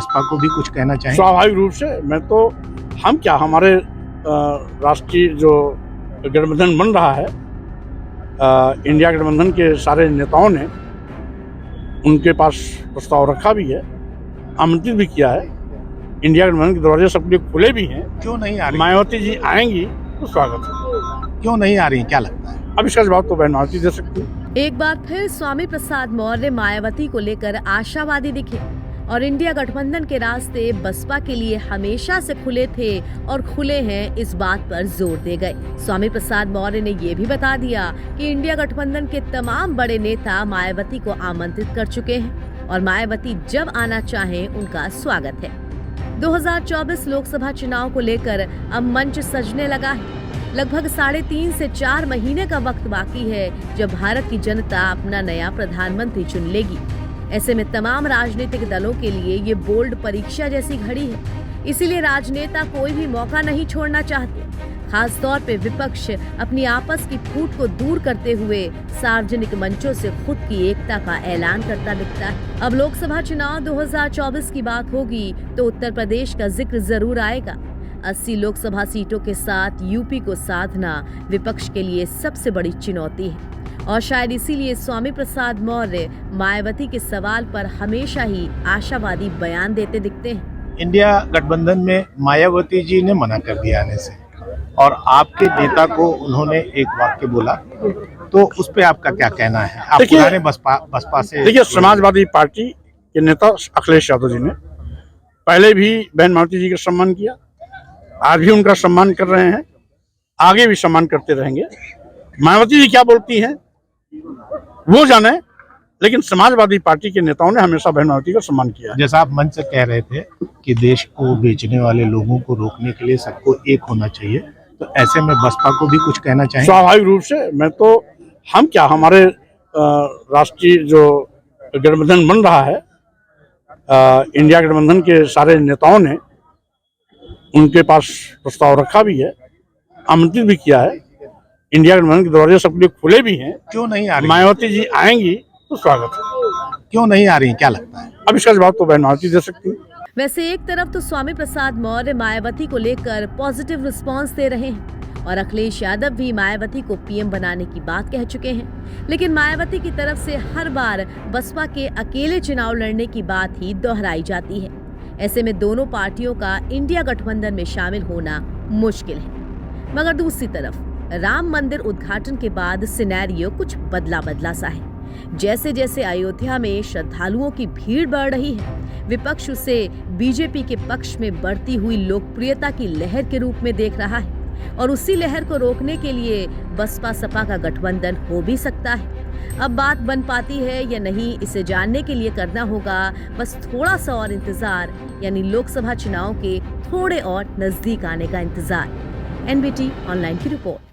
बसपा को भी कुछ कहना चाहेंगे? स्वाभाविक रूप से हम क्या, हमारे राष्ट्रीय जो गठबंधन बन रहा है, इंडिया गठबंधन के सारे नेताओं ने उनके पास प्रस्ताव रखा भी है, आमंत्रित भी किया है। इंडिया गठबंधन के दरवाजे सबके लिए खुले भी हैं। क्यों नहीं आ रही? मायावती जी आएंगी तो स्वागत है। क्यों नहीं आ रही, क्या लगता है? अब इसका जवाब तो बहन मायावती दे सकती है। एक बार फिर स्वामी प्रसाद मौर्य मायावती को लेकर आशावादी दिखे और इंडिया गठबंधन के रास्ते बसपा के लिए हमेशा से खुले थे और खुले हैं, इस बात पर जोर दे गए। स्वामी प्रसाद मौर्य ने ये भी बता दिया कि इंडिया गठबंधन के तमाम बड़े नेता मायावती को आमंत्रित कर चुके हैं और मायावती जब आना चाहें उनका स्वागत है। 2024 लोकसभा चुनाव को लेकर अब मंच सजने लगा है। लगभग 3.5 से 4 महीने का वक्त बाकी है जब भारत की जनता अपना नया प्रधानमंत्री चुन लेगी। ऐसे में तमाम राजनीतिक दलों के लिए ये बोल्ड परीक्षा जैसी घड़ी है। इसीलिए राजनेता कोई भी मौका नहीं छोड़ना चाहते। खास तौर पे विपक्ष अपनी आपस की फूट को दूर करते हुए सार्वजनिक मंचों से खुद की एकता का ऐलान करता दिखता है। अब लोकसभा चुनाव 2024 की बात होगी तो उत्तर प्रदेश का जिक्र जरूर आएगा। 80 लोकसभा सीटों के साथ यूपी को साधना विपक्ष के लिए सबसे बड़ी चुनौती है और शायद इसीलिए स्वामी प्रसाद मौर्य मायावती के सवाल पर हमेशा ही आशावादी बयान देते दिखते हैं। इंडिया गठबंधन में मायावती जी ने मना कर दिया आने से और आपके नेता को उन्होंने एक वाक्य बोला, तो उस पे आपका क्या कहना है? आप पुराने बसपा से देखिए, समाजवादी पार्टी के नेता अखिलेश यादव जी ने पहले भी बहन मायावती जी का सम्मान किया, आज भी उनका सम्मान कर रहे हैं, आगे भी सम्मान करते रहेंगे। मायावती जी क्या बोलती हैं वो जाने, लेकिन समाजवादी पार्टी के नेताओं ने हमेशा बहन मायावती का सम्मान किया। जैसा आप मंच से कह रहे थे कि देश को बेचने वाले लोगों को रोकने के लिए सबको एक होना चाहिए, तो ऐसे में बसपा को भी कुछ कहना चाहेंगे? स्वाभाविक रूप से हम क्या, हमारे राष्ट्रीय जो गठबंधन बन रहा है, इंडिया गठबंधन के सारे नेताओं ने उनके पास प्रस्ताव रखा भी है, आमंत्रित भी किया है। इंडिया गठबंधन के दरवाजे सबके लिए खुले भी हैं। क्यों नहीं आ रही? मायावती जी आएंगी तो स्वागत है। क्यों नहीं आ रही, क्या लगता है? अब इसका जवाब तो बहन मायावती दे सकती है। वैसे एक तरफ तो स्वामी प्रसाद मौर्य मायावती को लेकर पॉजिटिव रिस्पांस दे रहे हैं और अखिलेश यादव भी मायावती को पीएम बनाने की बात कह चुके हैं, लेकिन मायावती की तरफ से हर बार बसपा के अकेले चुनाव लड़ने की बात ही दोहराई जाती है। ऐसे में दोनों पार्टियों का इंडिया गठबंधन में शामिल होना मुश्किल है। मगर दूसरी तरफ राम मंदिर उद्घाटन के बाद सिनेरियो कुछ बदला सा है। जैसे जैसे अयोध्या में श्रद्धालुओं की भीड़ बढ़ रही है, विपक्ष उसे बीजेपी के पक्ष में बढ़ती हुई लोकप्रियता की लहर के रूप में देख रहा है और उसी लहर को रोकने के लिए बसपा सपा का गठबंधन हो भी सकता है। अब बात बन पाती है या नहीं, इसे जानने के लिए करना होगा बस थोड़ा सा और इंतजार, यानी लोकसभा चुनाव के थोड़े और नजदीक आने का इंतजार। एनबीटी ऑनलाइन की रिपोर्ट।